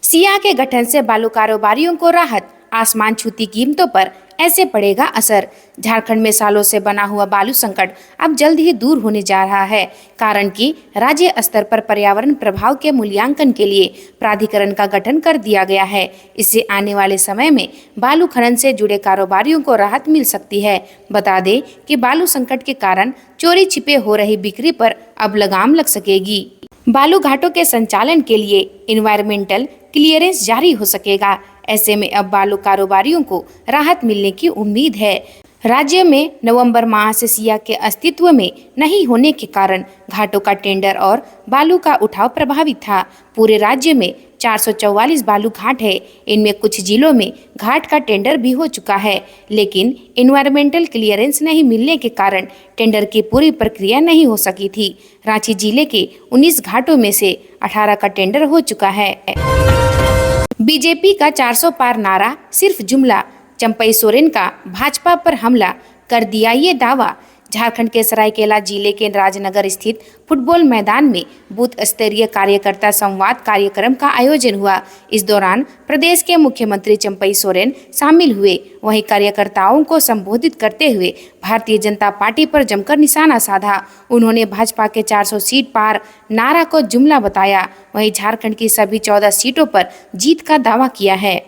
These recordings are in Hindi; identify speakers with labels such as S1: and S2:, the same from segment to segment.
S1: सिया के गठन से बालू कारोबारियों को राहत, आसमान छूती कीमतों पर ऐसे पड़ेगा असर। झारखंड में सालों से बना हुआ बालू संकट अब जल्द ही दूर होने जा रहा है, कारण कि राज्य स्तर पर पर्यावरण प्रभाव के मूल्यांकन के लिए प्राधिकरण का गठन कर दिया गया है। इससे आने वाले समय में बालू खनन से जुड़े कारोबारियों को राहत मिल सकती है। बता दें कि बालू संकट के कारण चोरी छिपे हो रही बिक्री पर अब लगाम लग सकेगी। बालू घाटों के संचालन के लिए इन्वायरमेंटल क्लियरेंस जारी हो सकेगा। ऐसे में अब बालू कारोबारियों को राहत मिलने की उम्मीद है। राज्य में नवंबर माह से सिया के अस्तित्व में नहीं होने के कारण घाटों का टेंडर और बालू का उठाव प्रभावित था। पूरे राज्य में 444 बालू घाट है। इनमें कुछ जिलों में घाट का टेंडर भी हो चुका है, लेकिन इन्वायरमेंटल क्लियरेंस नहीं मिलने के कारण टेंडर की पूरी प्रक्रिया नहीं हो सकी थी। रांची जिले के 19 घाटों में से 18 का टेंडर हो चुका है। बीजेपी का 400 पार नारा सिर्फ जुमला, चंपई सोरेन का भाजपा पर हमला, कर दिया ये दावा। झारखंड के सरायकेला जिले के राजनगर स्थित फुटबॉल मैदान में बूथ स्तरीय कार्यकर्ता संवाद कार्यक्रम का आयोजन हुआ। इस दौरान प्रदेश के मुख्यमंत्री चंपई सोरेन शामिल हुए। वहीं कार्यकर्ताओं को संबोधित करते हुए भारतीय जनता पार्टी पर जमकर निशाना साधा। उन्होंने भाजपा के 400 सीट पार नारा को जुमला बताया। वहीं झारखंड की सभी 14 सीटों पर जीत का दावा किया है।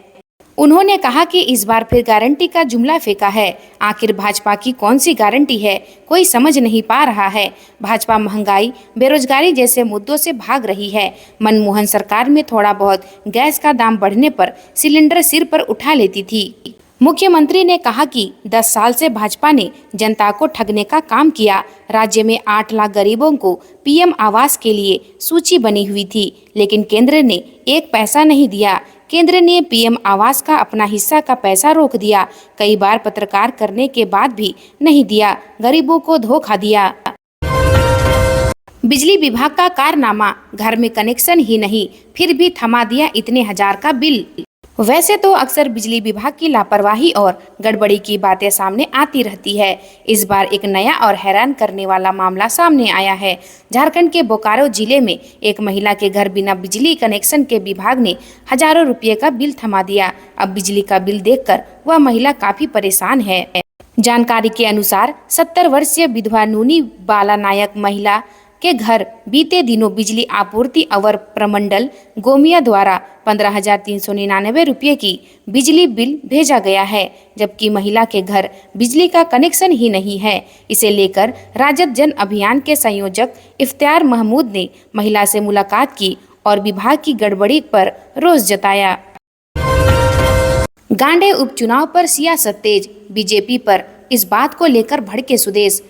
S1: उन्होंने कहा कि इस बार फिर गारंटी का जुमला फेंका है। आखिर भाजपा की कौन सी गारंटी है, कोई समझ नहीं पा रहा है। भाजपा महंगाई, बेरोजगारी जैसे मुद्दों से भाग रही है। मनमोहन सरकार में थोड़ा बहुत गैस का दाम बढ़ने पर सिलेंडर सिर पर उठा लेती थी। मुख्यमंत्री ने कहा कि 10 साल से भाजपा ने जनता को ठगने का काम किया। राज्य में 8 लाख गरीबों को पीएम आवास के लिए सूची बनी हुई थी, लेकिन केंद्र ने एक पैसा नहीं दिया। केंद्र ने पीएम आवास का अपना हिस्सा का पैसा रोक दिया। कई बार पत्रकार करने के बाद भी नहीं दिया, गरीबों को धोखा दिया। बिजली विभाग का कारनामा, घर में कनेक्शन ही नहीं, फिर भी थमा दिया इतने हजार का बिल। वैसे तो अक्सर बिजली विभाग की लापरवाही और गड़बड़ी की बातें सामने आती रहती है। इस बार एक नया और हैरान करने वाला मामला सामने आया है। झारखंड के बोकारो जिले में एक महिला के घर बिना बिजली कनेक्शन के विभाग ने हजारों रुपये का बिल थमा दिया। अब बिजली का बिल देखकर वह महिला काफी परेशान है। जानकारी के अनुसार 70 वर्षीय विधवा नूनी बाला नायक महिला के घर बीते दिनों बिजली आपूर्ति अवर प्रमंडल गोमिया द्वारा 15,399 रुपये की बिजली बिल भेजा गया है, जबकि महिला के घर बिजली का कनेक्शन ही नहीं है। इसे लेकर राजद जन अभियान के संयोजक इफ्तियार महमूद ने महिला से मुलाकात की और विभाग की गड़बड़ी पर रोष जताया। गांडे उपचुनाव पर सियासत तेज, बीजेपी पर इस बात को लेकर भड़के सुदेश,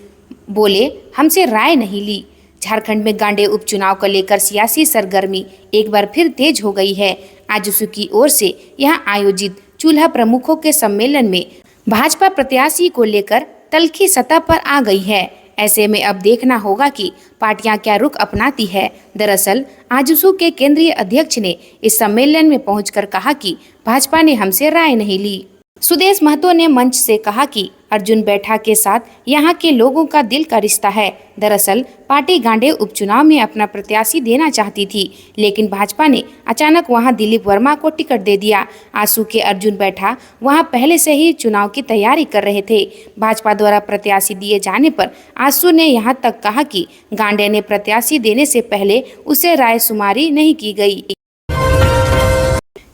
S1: बोले हमसे राय नहीं ली। झारखंड में गांडे उपचुनाव को लेकर सियासी सरगर्मी एक बार फिर तेज हो गई है। आजसू की ओर से यहां आयोजित चूल्हा प्रमुखों के सम्मेलन में भाजपा प्रत्याशी को लेकर तल्खी सतह पर आ गई है। ऐसे में अब देखना होगा कि पार्टियां क्या रुख अपनाती है। दरअसल आजसू के केंद्रीय अध्यक्ष ने इस सम्मेलन में पहुंचकर कहा कि भाजपा ने हमसे राय नहीं ली। सुदेश महतो ने मंच से कहा कि अर्जुन बैठा के साथ यहाँ के लोगों का दिल का रिश्ता है। दरअसल पार्टी गांडे उपचुनाव में अपना प्रत्याशी देना चाहती थी, लेकिन भाजपा ने अचानक वहां दिलीप वर्मा को टिकट दे दिया। आजसू के अर्जुन बैठा वहां पहले से ही चुनाव की तैयारी कर रहे थे। भाजपा द्वारा प्रत्याशी दिए जाने पर आजसू ने यहाँ तक कहा कि गांडे ने प्रत्याशी देने से पहले उसे राय शुमारी नहीं की गई।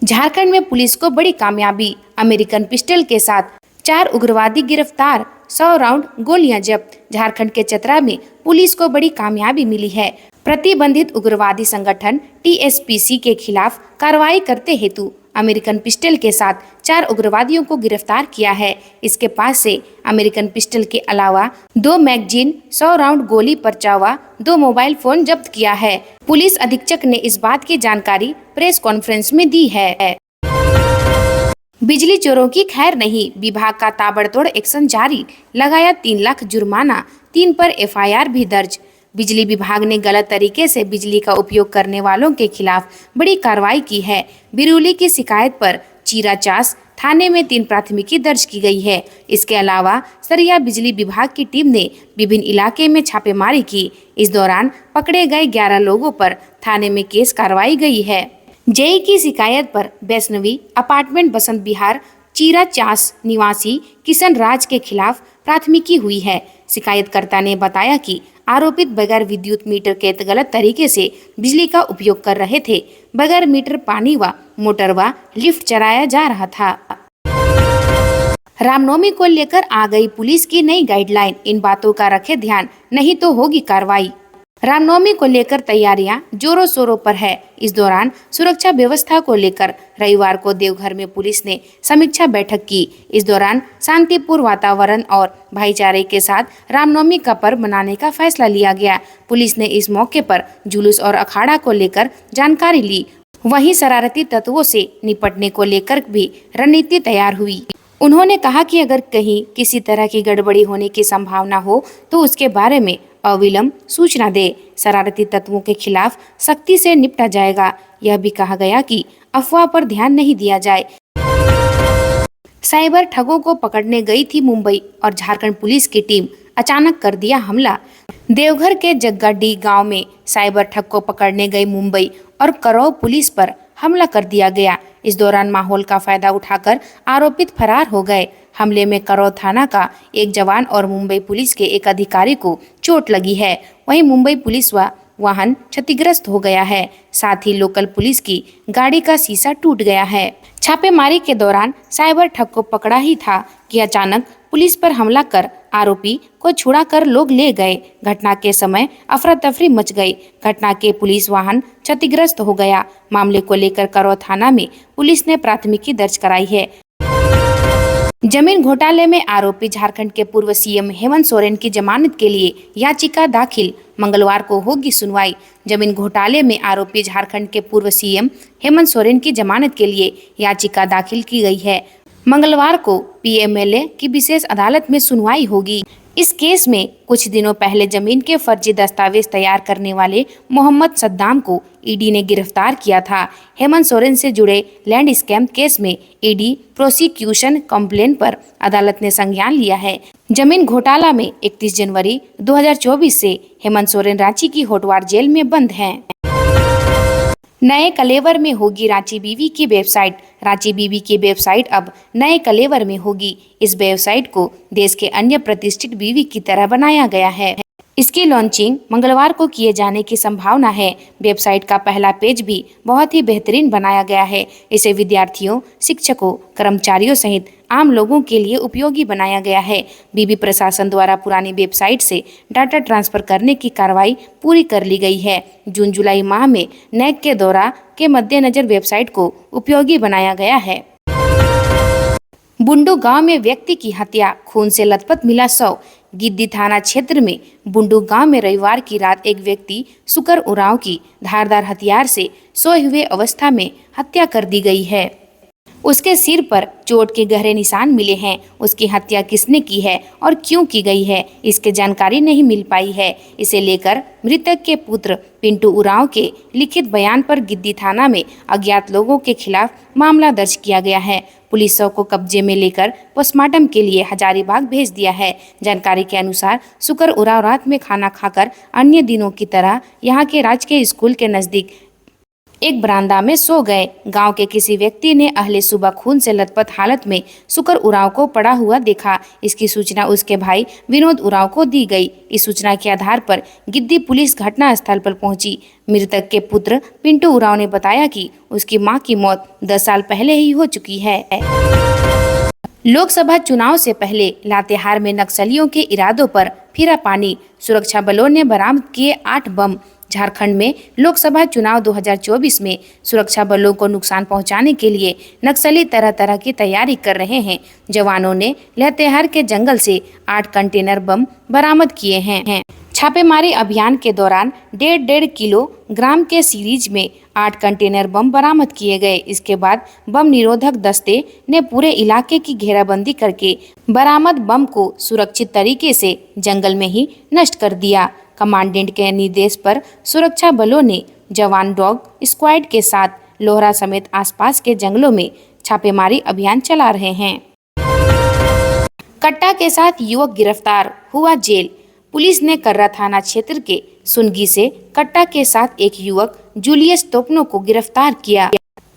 S1: झारखंड में पुलिस को बड़ी कामयाबी, अमेरिकन पिस्टल के साथ 4 उग्रवादी गिरफ्तार, 100 राउंड गोलियां जब्त। झारखंड के चतरा में पुलिस को बड़ी कामयाबी मिली है। प्रतिबंधित उग्रवादी संगठन टीएसपीसी के खिलाफ कार्रवाई करते हेतु अमेरिकन पिस्टल के साथ 4 उग्रवादियों को गिरफ्तार किया है। इसके पास से अमेरिकन पिस्टल के अलावा 2 मैगजीन, 100 राउंड गोली पर्चावा, 2 मोबाइल फोन जब्त किया है। पुलिस अधीक्षक ने इस बात की जानकारी प्रेस कॉन्फ्रेंस में दी है। बिजली चोरों की खैर नहीं, विभाग का ताबड़तोड़ एक्शन जारी, लगाया 3 लाख जुर्माना, 3 पर एफआईआर भी दर्ज। बिजली विभाग ने गलत तरीके से बिजली का उपयोग करने वालों के खिलाफ बड़ी कार्रवाई की है। बिरुली की शिकायत पर चीराचास थाने में 3 प्राथमिकी दर्ज की गई है। इसके अलावा सरिया बिजली विभाग की टीम ने विभिन्न इलाके में छापेमारी की। इस दौरान पकड़े गए 11 लोगों पर थाने में केस कार्रवाई गई है। जेई की शिकायत पर वैष्णवी अपार्टमेंट बसंत विहार चीरा चास निवासी किशन राज के खिलाफ प्राथमिकी हुई है। शिकायतकर्ता ने बताया कि आरोपित बगैर विद्युत मीटर के गलत तरीके से बिजली का उपयोग कर रहे थे। बगैर मीटर पानी व मोटर व लिफ्ट चलाया जा रहा था। रामनवमी को लेकर आ गई पुलिस की नई गाइडलाइन, इन बातों का रखे ध्यान, नहीं तो होगी कार्रवाई। रामनवमी को लेकर तैयारियां जोरों शोरों पर है। इस दौरान सुरक्षा व्यवस्था को लेकर रविवार को देवघर में पुलिस ने समीक्षा बैठक की। इस दौरान शांतिपूर्ण वातावरण और भाईचारे के साथ रामनवमी का पर्व मनाने का फैसला लिया गया। पुलिस ने इस मौके पर जुलूस और अखाड़ा को लेकर जानकारी ली। वहीं शरारती तत्वों से निपटने को लेकर भी रणनीति तैयार हुई। उन्होंने कहा कि अगर कहीं किसी तरह की गड़बड़ी होने की संभावना हो तो उसके बारे में अविलंब सूचना दे। शरारती तत्वों के खिलाफ सख्ती से निपटा जाएगा। यह भी कहा गया कि अफवाह पर ध्यान नहीं दिया जाए। साइबर ठगों को पकड़ने गई थी मुंबई और झारखंड पुलिस की टीम, अचानक कर दिया हमला। देवघर के जग्गाडीह गांव में साइबर ठग को पकड़ने गई मुंबई और करौ पुलिस पर हमला कर दिया गया। इस दौरान माहौल का फायदा उठाकर आरोपित फरार हो गए। हमले में करौ थाना का एक जवान और मुंबई पुलिस के एक अधिकारी को चोट लगी है। वहीं मुंबई पुलिस व वाहन क्षतिग्रस्त हो गया है। साथ ही लोकल पुलिस की गाड़ी का शीशा टूट गया है। छापेमारी के दौरान साइबर ठग को पकड़ा ही था कि अचानक पुलिस पर हमला कर आरोपी को छुड़ा कर लोग ले गए। घटना के समय अफरा तफरी मच गई। घटना के पुलिस वाहन क्षतिग्रस्त हो गया। मामले को लेकर करौ थाना में पुलिस ने प्राथमिकी दर्ज कराई है। जमीन घोटाले में आरोपी झारखंड के पूर्व सीएम हेमंत सोरेन की जमानत के लिए याचिका दाखिल, मंगलवार को होगी सुनवाई। जमीन घोटाले में आरोपी झारखंड के पूर्व सीएम हेमंत सोरेन की जमानत के लिए याचिका दाखिल की गई है। मंगलवार को पीएमएलए की विशेष अदालत में सुनवाई होगी। इस केस में कुछ दिनों पहले जमीन के फर्जी दस्तावेज तैयार करने वाले मोहम्मद सद्दाम को ईडी ने गिरफ्तार किया था। हेमंत सोरेन से जुड़े लैंड स्कैम केस में ईडी प्रोसिक्यूशन कंप्लेन पर अदालत ने संज्ञान लिया है। जमीन घोटाला में 31 जनवरी 2024 से हेमंत सोरेन रांची की होटवार जेल में बंद हैं। नए कलेवर में होगी रांची बीवी की वेबसाइट। रांची बीवी की वेबसाइट अब नए कलेवर में होगी। इस वेबसाइट को देश के अन्य प्रतिष्ठित बीवी की तरह बनाया गया है। इसकी लॉन्चिंग मंगलवार को किए जाने की संभावना है। वेबसाइट का पहला पेज भी बहुत ही बेहतरीन बनाया गया है। इसे विद्यार्थियों, शिक्षकों, कर्मचारियों सहित आम लोगों के लिए उपयोगी बनाया गया है। बीबी प्रशासन द्वारा पुरानी वेबसाइट से डाटा ट्रांसफर करने की कार्रवाई पूरी कर ली गई है। जून जुलाई माह में नैक के दौरा के मद्देनजर वेबसाइट को उपयोगी बनाया गया है। बुंडू गांव में व्यक्ति की हत्या, खून से लथपथ मिला शव। गिद्दी थाना क्षेत्र में बुंडू गांव में रविवार की रात एक व्यक्ति सुकर उरांव की धारदार हथियार से सोए हुए अवस्था में हत्या कर दी गई है। उसके सिर पर चोट के गहरे निशान मिले हैं। उसकी हत्या किसने की है और क्यों की गई है, इसकी जानकारी नहीं मिल पाई है। इसे लेकर मृतक के पुत्र पिंटू उरांव के लिखित बयान पर गिद्दी थाना में अज्ञात लोगों के खिलाफ मामला दर्ज किया गया है। पुलिस शव को कब्जे में लेकर पोस्टमार्टम के लिए हजारीबाग भेज दिया है। जानकारी के अनुसार सुकर उरांव रात में खाना खाकर अन्य दिनों की तरह यहां के राजकीय स्कूल के नजदीक एक बरामदा में सो गए। गांव के किसी व्यक्ति ने अहले सुबह खून से लथपथ हालत में सुकर उरांव को पड़ा हुआ देखा। इसकी सूचना उसके भाई विनोद उरांव को दी गई। इस सूचना के आधार पर गिद्दी पुलिस घटना स्थल पर पहुंची। मृतक के पुत्र पिंटू उरांव ने बताया कि उसकी मां की मौत 10 साल पहले ही हो चुकी है। लोकसभा चुनाव से पहले लातेहार में नक्सलियों के इरादों पर फिरा पानी, सुरक्षा बलों ने बरामद किए 8 बम। झारखंड में लोकसभा चुनाव 2024 में सुरक्षा बलों को नुकसान पहुंचाने के लिए नक्सली तरह तरह की तैयारी कर रहे हैं। जवानों ने लातेहार के जंगल से 8 कंटेनर बम बरामद किए हैं। छापेमारी अभियान के दौरान 1.5 किलोग्राम के सीरीज में 8 कंटेनर बम बरामद किए गए। इसके बाद बम निरोधक दस्ते ने पूरे इलाके की घेराबंदी करके बरामद बम को सुरक्षित तरीके से जंगल में ही नष्ट कर दिया। कमांडेंट के निर्देश पर सुरक्षा बलों ने जवान डॉग स्क्वाड के साथ लोहरा समेत आसपास के जंगलों में छापेमारी अभियान चला रहे हैं। कट्टा के साथ युवक गिरफ्तार, हुआ जेल। पुलिस ने कर्रा थाना क्षेत्र के सुनगी से कट्टा के साथ एक युवक जूलियस तोपनो को गिरफ्तार किया।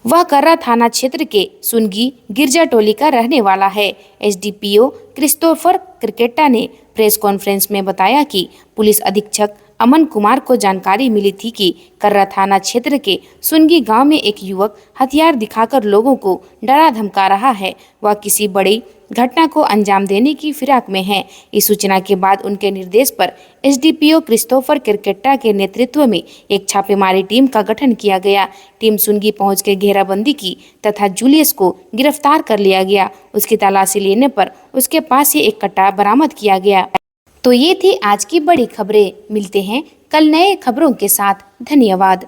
S1: वह कर्रा थाना क्षेत्र के सुनगी गिरजा टोली का रहने वाला है। एसडीपीओ क्रिस्टोफर क्रिकेटा ने प्रेस कॉन्फ्रेंस में बताया कि पुलिस अधीक्षक अमन कुमार को जानकारी मिली थी कि कर्रा थाना क्षेत्र के सुनगी गांव में एक युवक हथियार दिखाकर लोगों को डरा धमका रहा है। वह किसी बड़ी घटना को अंजाम देने की फिराक में है। इस सूचना के बाद उनके निर्देश पर एसडीपीओ क्रिस्टोफर क्रिकेटा के नेतृत्व में एक छापेमारी टीम का गठन किया गया। टीम सुनगी पहुंच के घेराबंदी की तथा जूलियस को गिरफ्तार कर लिया गया। उसकी तलाशी लेने पर उसके पास से एक कट्टा बरामद किया गया। तो ये थी आज की बड़ी खबरें। मिलते हैं कल नए खबरों के साथ। धन्यवाद।